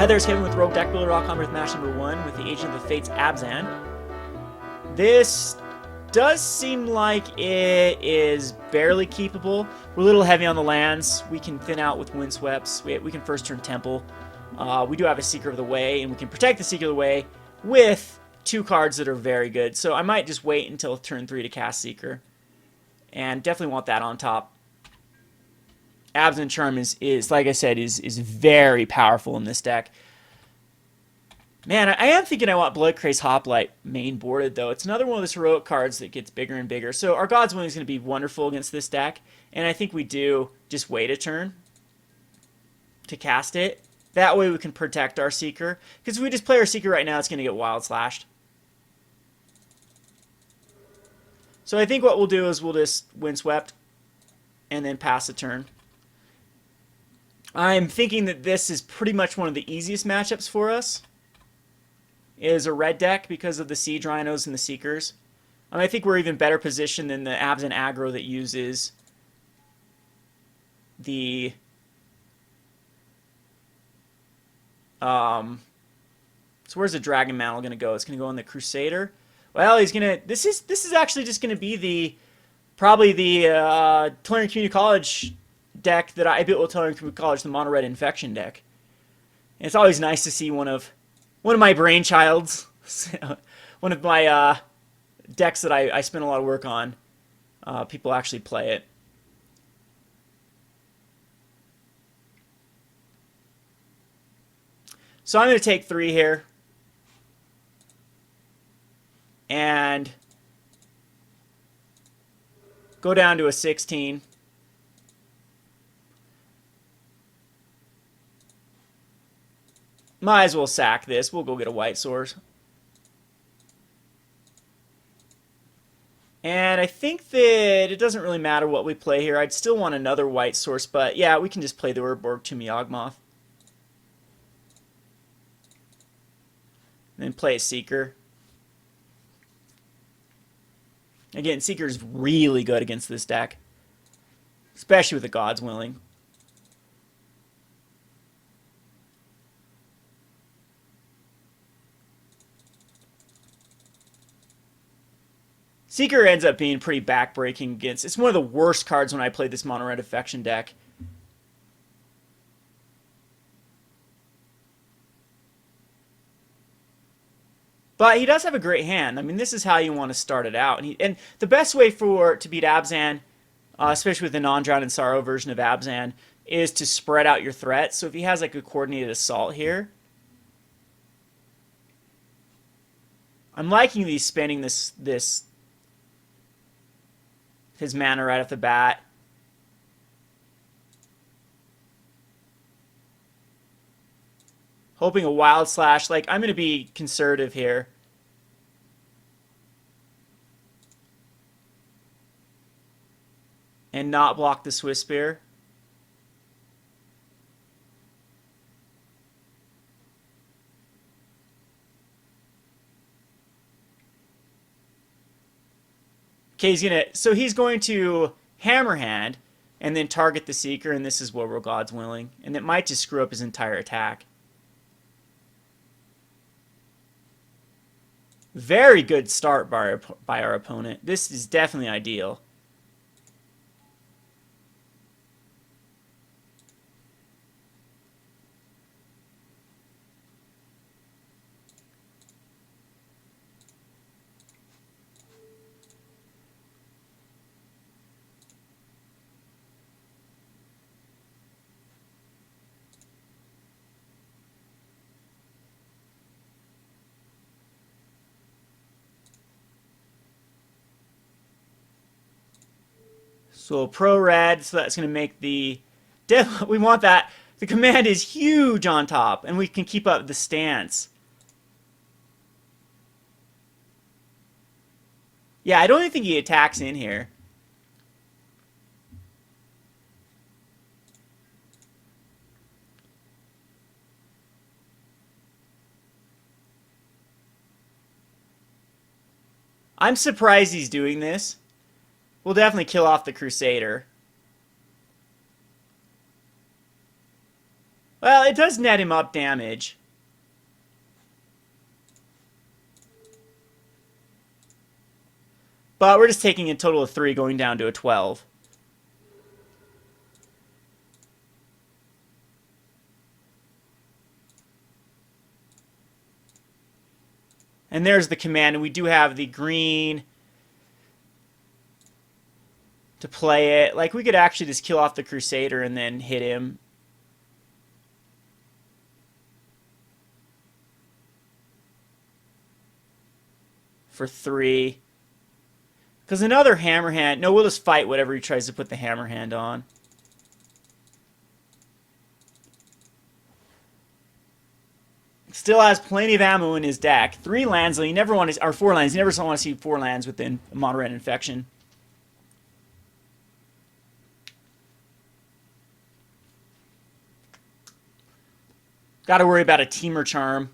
Hi there, it's Kevin with RogueDeckBuilder.com with match number 1 with the Agent of the Fates Abzan. This does seem like it is barely keepable. We're a little heavy on the lands. We can thin out with Windsweeps. We can first turn Temple. We do have a Seeker of the Way, and we can protect the Seeker of the Way with 2 cards that are very good. So I might just wait until turn 3 to cast Seeker. And definitely want that on top. Abzan Charm is like I said, is very powerful in this deck. Man, I am thinking I want Bloodcraze Hoplite main boarded, though. It's another one of those heroic cards that gets bigger and bigger. So our God's Willing is going to be wonderful against this deck. And I think we do just wait a turn to cast it. That way we can protect our Seeker. Because if we just play our Seeker right now, it's going to get Wild Slashed. So I think what we'll do is we'll just Windswept and then pass a turn. I'm thinking that this is pretty much one of the easiest matchups for us. Is a red deck because of the Siege Rhinos and the Seekers. I think we're even better positioned than the Abzan aggro that uses the so where's the Dragon Mantle going to go? It's going to go on the Crusader. Well, he's going to this is actually just going to be the probably the Tolarian Community College deck that I built with Tolarian Community College, the Mono Red Infection deck. And it's always nice to see one of my brainchilds, one of my decks that I spent a lot of work on, people actually play it. So I'm going to take 3 here. And go down to a 16. Might as well sack this. We'll go get a white source. And I think that it doesn't really matter what we play here. I'd still want another white source, but yeah, we can just play the Urborg to Yawgmoth. And then play a Seeker. Again, Seeker's really good against this deck. Especially with the God's Willing. Seeker ends up being pretty backbreaking against... It's one of the worst cards when I play this Mono Red Affection deck. But he does have a great hand. I mean, this is how you want to start it out. And the best way to beat Abzan, especially with the non-Drown in Sorrow version of Abzan, is to spread out your threats. So if he has like a coordinated assault here... I'm liking these spending this his mana right off the bat. Hoping a Wild Slash. Like, I'm going to be conservative here. And not block the Swiss Spear. Okay, he's going to Hammerhand and then target the Seeker, and this is where God's Willing. And it might just screw up his entire attack. Very good start by our opponent. This is definitely ideal. So pro red, so that's going to make the... We want that. The command is huge on top, and we can keep up the stance. Yeah, I don't even think he attacks in here. I'm surprised he's doing this. We'll definitely kill off the Crusader. Well, it does net him up damage. But we're just taking a total of 3 going down to a 12. And there's the command, and we do have the green to play it. Like, we could actually just kill off the Crusader and then hit him. For 3. Because another hammer hand... No, we'll just fight whatever he tries to put the hammer hand on. Still has plenty of ammo in his deck. 3 lands, though. You never want to... Or 4 lands. You never want to see 4 lands within Mono Red Infection. Got to worry about a Teamer Charm.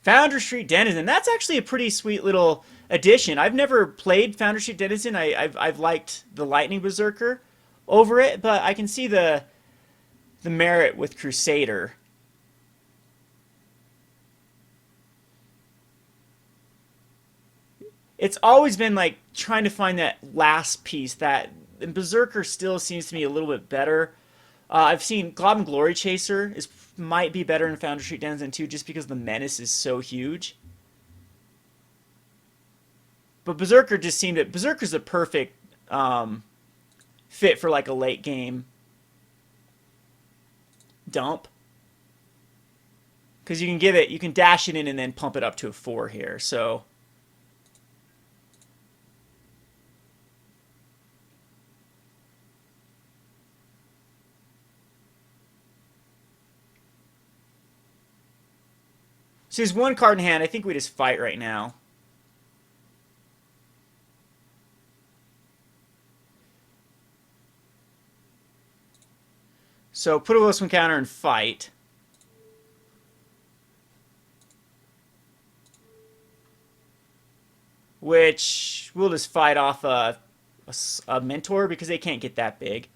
Founder Street Denizen. That's actually a pretty sweet little addition. I've never played Founder Street Denizen. I've liked the Lightning Berserker over it, but I can see the merit with Crusader. It's always been like trying to find that last piece. That and Berserker still seems to me a little bit better. I've seen Glob Glory Chaser might be better in Founder Street Denizen too, just because the menace is so huge. But Berserker just seemed that Berserker's the perfect fit for like a late game dump. Because you can dash it in and then pump it up to a 4 here. So there's 1 card in hand. I think we just fight right now. So put a Wilson counter and fight. Which we'll just fight off a Mentor because they can't get that big.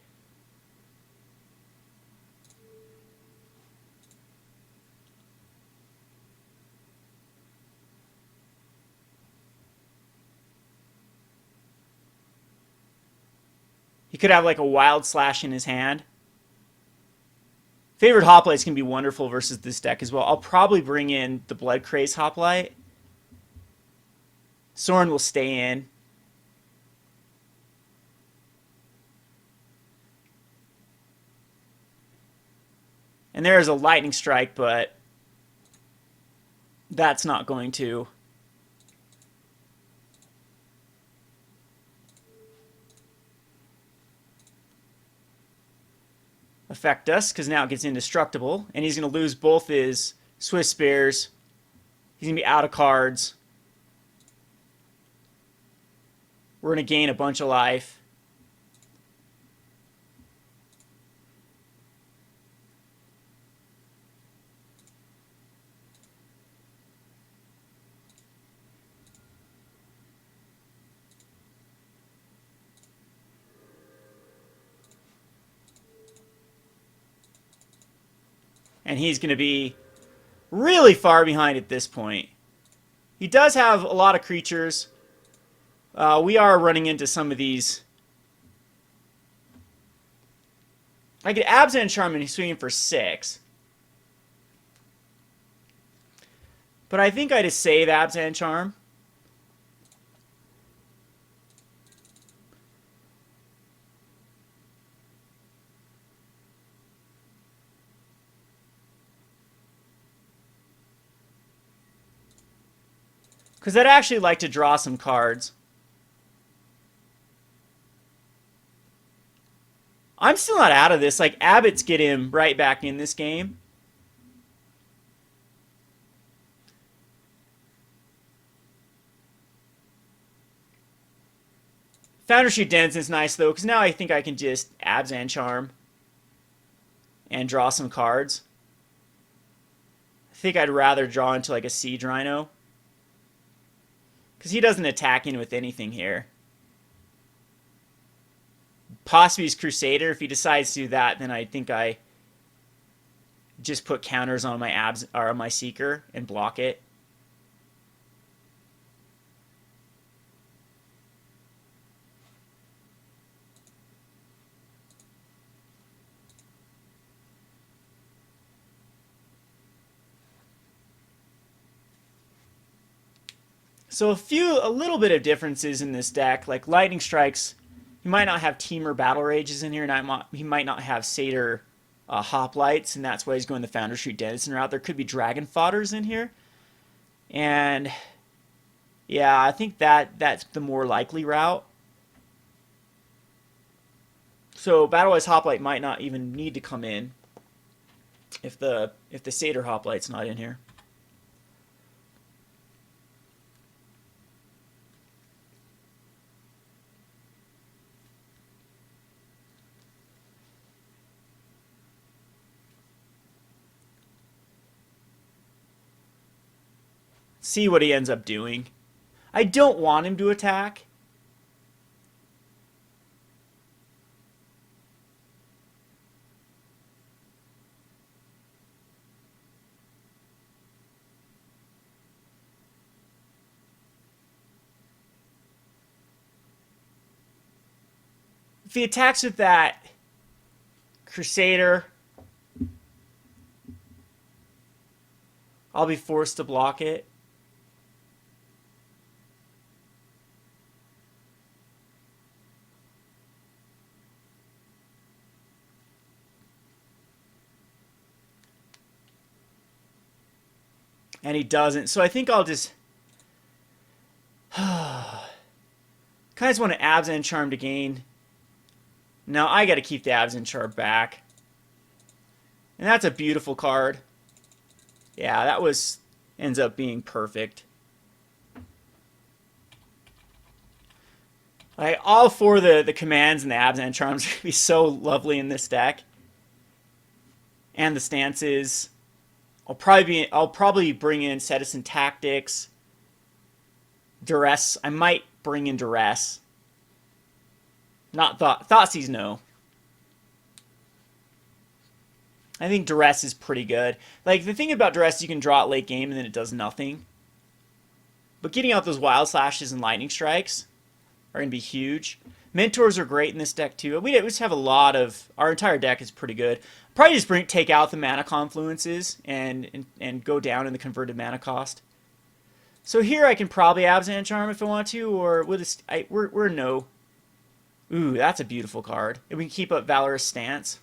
He could have like a Wild Slash in his hand. Favorite Hoplites can be wonderful versus this deck as well. I'll probably bring in the Blood Craze Hoplite. Soren will stay in. And there is a Lightning Strike, but that's not going to affect us, because now it gets indestructible, and he's going to lose both his Swift Spears. He's going to be out of cards. We're going to gain a bunch of life. And he's going to be really far behind at this point. He does have a lot of creatures. We are running into some of these. I get Abzan Charm and he's swinging for 6. But I think I just save Abzan Charm. Because I'd actually like to draw some cards. I'm still not out of this. Like, Abbott's get him right back in this game. Founder Street Denizen's nice, though, because now I think I can just Abzan Charm and draw some cards. I think I'd rather draw into, like, a Siege Rhino. Because he doesn't attack in with anything here. Possibly his Crusader. If he decides to do that, then I think I just put counters on my or on my Seeker and block it. So a little bit of differences in this deck, like Lightning Strikes. He might not have Teamer Battle Rages in here, and he might not have Satyr Hoplites, and that's why he's going the Founder Street Denizen route. There could be Dragon Fodders in here, and yeah, I think that's the more likely route. So Battlewise Hoplite might not even need to come in if the Satyr Hoplite's not in here. See what he ends up doing. I don't want him to attack. If he attacks with that Crusader, I'll be forced to block it. And he doesn't. So I think I'll just kind of just want an Abzan Charm to gain. Now I got to keep the Abzan Charm back. And that's a beautiful card. Yeah, that ends up being perfect. Like, all four of the commands and the Abzan Charms are going to be so lovely in this deck. And the stances. I'll probably bring in Citizen Tactics. Duress. I might bring in Duress. Not Thoughtseize, no. I think Duress is pretty good. Like, the thing about Duress, you can draw it late game and then it does nothing. But getting out those Wild Slashes and Lightning Strikes are going to be huge. Mentors are great in this deck too. We just have a lot of... Our entire deck is pretty good. Probably just take out the mana confluences and go down in the converted mana cost. So here I can probably Abzan Charm if I want to, or we're no. Ooh, that's a beautiful card. And we can keep up Valorous Stance.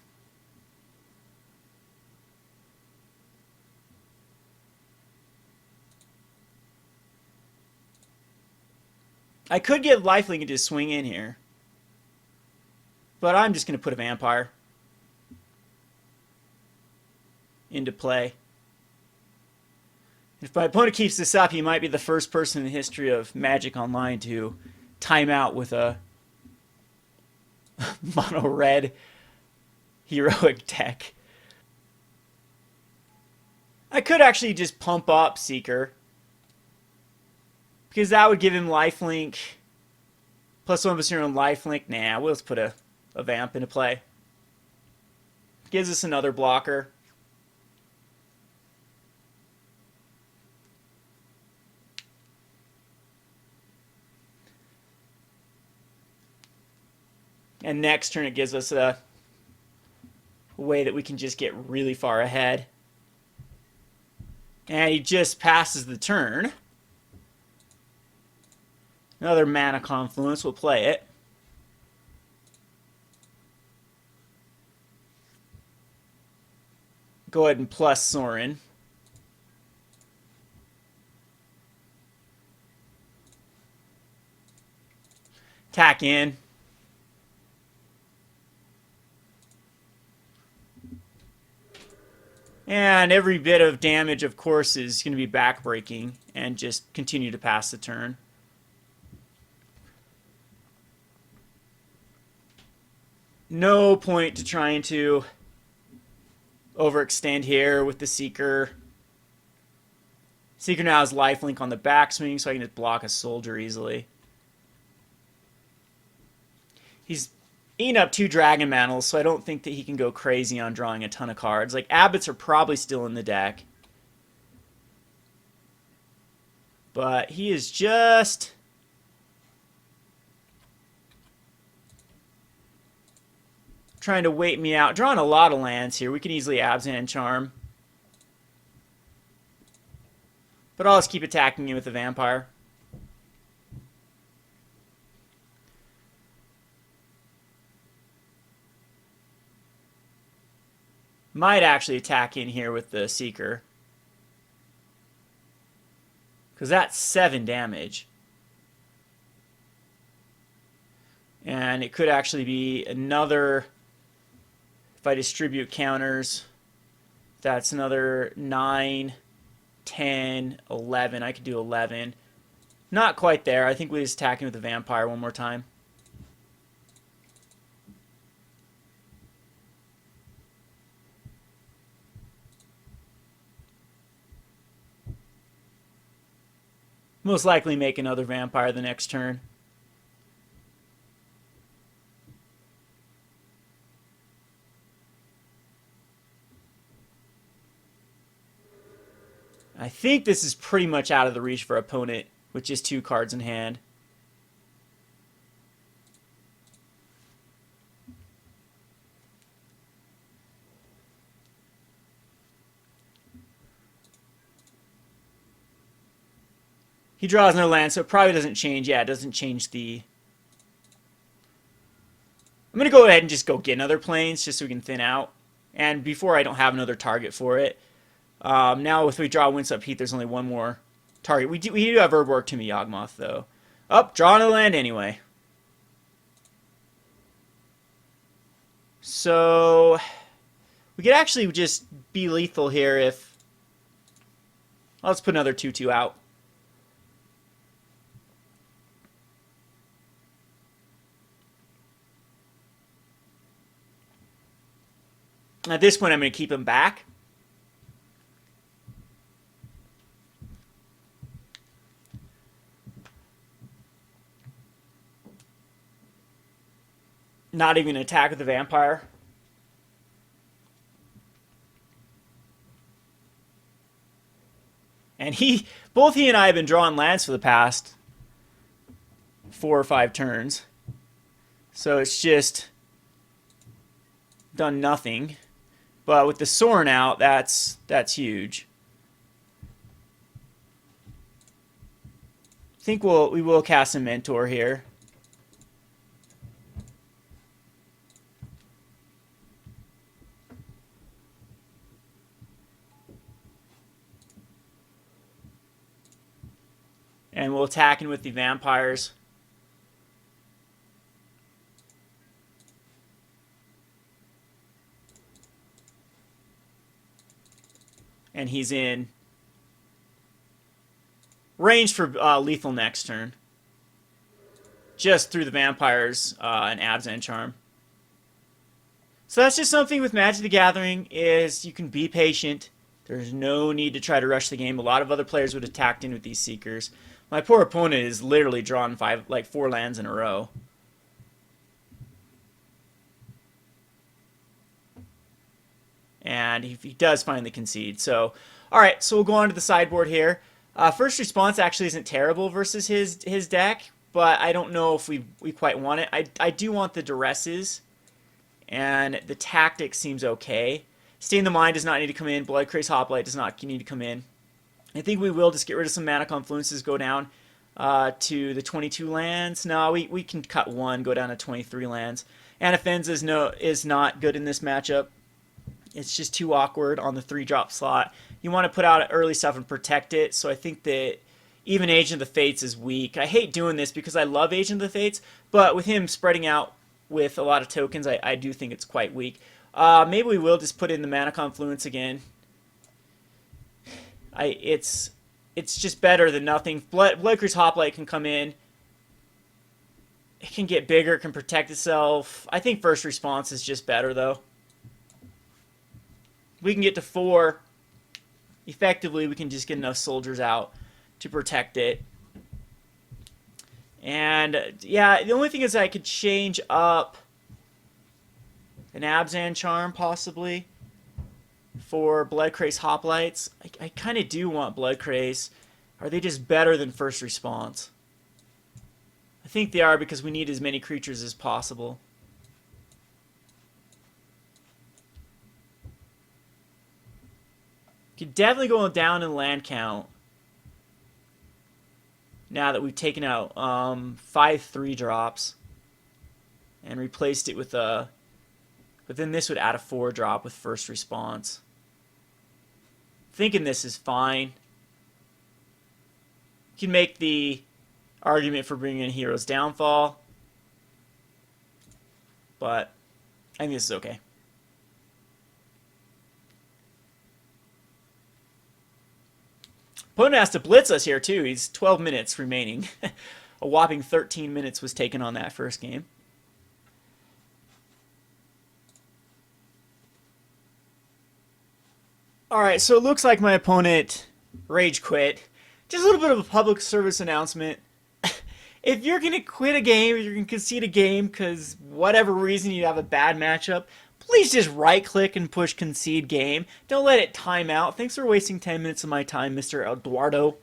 I could get Lifelink and just swing in here. But I'm just going to put a Vampire into play. If my opponent keeps this up, he might be the first person in the history of Magic Online to time out with a mono red heroic deck. I could actually just pump up Seeker, because that would give him lifelink. +1 Basir on lifelink. Nah, we'll just put a Vamp into play. Gives us another blocker. And next turn it gives us a way that we can just get really far ahead. And he just passes the turn. Another Mana Confluence, we'll play it. Go ahead and plus Sorin. Tack in. And every bit of damage, of course, is going to be backbreaking and just continue to pass the turn. No point to trying to overextend here with the Seeker. Seeker now has lifelink on the backswing, so I can just block a soldier easily. He's eating up 2 dragon mantles, so I don't think that he can go crazy on drawing a ton of cards. Like, abbots are probably still in the deck. But he is just trying to wait me out. Drawing a lot of lands here. We can easily Abzan Charm. But I'll just keep attacking you with the vampire. Might actually attack in here with the Seeker. Because that's 7 damage. And it could actually be another, if I distribute counters, that's another 9, 10, 11. I could do 11. Not quite there. I think we just attack him with the vampire one more time. Most likely make another vampire the next turn. I think this is pretty much out of the reach for opponent with just 2 cards in hand. He draws no land, so it probably doesn't change. Yeah, it doesn't change the... I'm going to go ahead and just go get another planes just so we can thin out. And before I don't have another target for it. Now if we draw Windswept Heath, there's only one more target. We do have Urborg Tomb of Yawgmoth, though. Draw another land anyway. So we could actually just be lethal here if... Let's put another 2/2 out. At this point, I'm going to keep him back. Not even attack with the vampire. And both he and I have been drawing lands for the past 4 or 5 turns. So it's just done nothing. But with the Sorin out, that's huge. I think we will cast a Mentor here. And we'll attack in with the vampires. And he's in range for lethal next turn. Just through the vampires and Abzan Charm. So that's just something with Magic the Gathering, is you can be patient. There's no need to try to rush the game. A lot of other players would have attacked in with these Seekers. My poor opponent is literally drawn 4 lands in a row. And he does finally concede. So, alright, so we'll go on to the sideboard here. First Response actually isn't terrible versus his deck, but I don't know if we quite want it. I do want the Duresses, and the Tactic seems okay. Stay in the Mind does not need to come in. Bloodcraze Hoplite does not need to come in. I think we will just get rid of some Mana Confluences, go down to the 22 lands. No, we can cut 1, go down to 23 lands. Anafenza is not good in this matchup. It's just too awkward on the 3-drop slot. You want to put out early stuff and protect it, so I think that even Agent of the Fates is weak. I hate doing this because I love Agent of the Fates, but with him spreading out with a lot of tokens, I do think it's quite weak. Maybe we will just put in the Mana Confluence again. It's just better than nothing. Bloodcraze Hoplite can come in. It can get bigger, it can protect itself. I think First Response is just better, though. We can get to 4. effectively we can just get enough soldiers out to protect it. And yeah, the only thing is I could change up an Abzan charm possibly for Bloodcraze Hoplites. I kind of do want Bloodcraze. Are they just better than first response? I think they are because we need as many creatures as possible. Could definitely go down in land count now that we've taken out 5 3-drops and replaced it with a... But then this would add a 4-drop with first response. Thinking this is fine. You can make the argument for bringing in Hero's Downfall, but I think this is okay. Opponent has to blitz us here too. He's 12 minutes remaining. A whopping 13 minutes was taken on that first game. Alright, so it looks like my opponent rage quit. Just a little bit of a public service announcement. If you're going to quit a game, if you're going to concede a game because whatever reason you have a bad matchup, please just right-click and push concede game. Don't let it time out. Thanks for wasting 10 minutes of my time, Mr. Eduardo.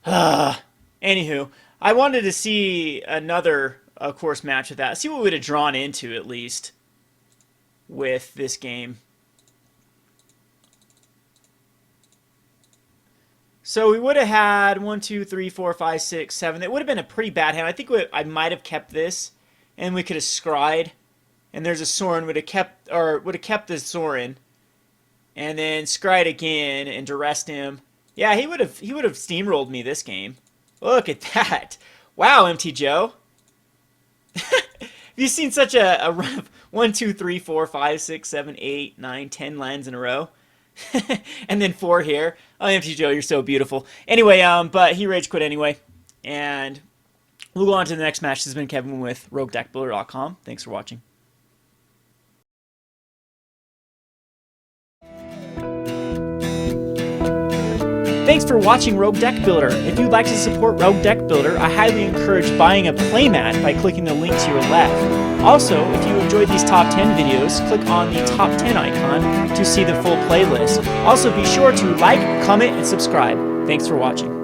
Anywho, I wanted to see another, of course, match with that. See what we would have drawn into, at least, with this game. So we would have had 1, 2, 3, 4, 5, 6, 7. It would have been a pretty bad hand. I think I might have kept this, and we could have scryed. And there's a Sorin, would have kept the Sorin, and then scryed again and duressed him. Yeah, he would have steamrolled me this game. Look at that! Wow, MT Joe. Have you seen such a run of 1, 2, 3, 4, 5, 6, 7, 8, 9, 10 lands in a row? And then 4 here. Oh, MT Joe, you're so beautiful. Anyway, but he rage quit anyway. And we'll go on to the next match. This has been Kevin with RogueDeckBuilder.com. Thanks for watching. Thanks for watching Rogue Deck Builder. If you'd like to support Rogue Deck Builder, I highly encourage buying a playmat by clicking the link to your left. Also, if you enjoyed these top 10 videos, click on the top 10 icon to see the full playlist. Also, be sure to like, comment, and subscribe. Thanks for watching.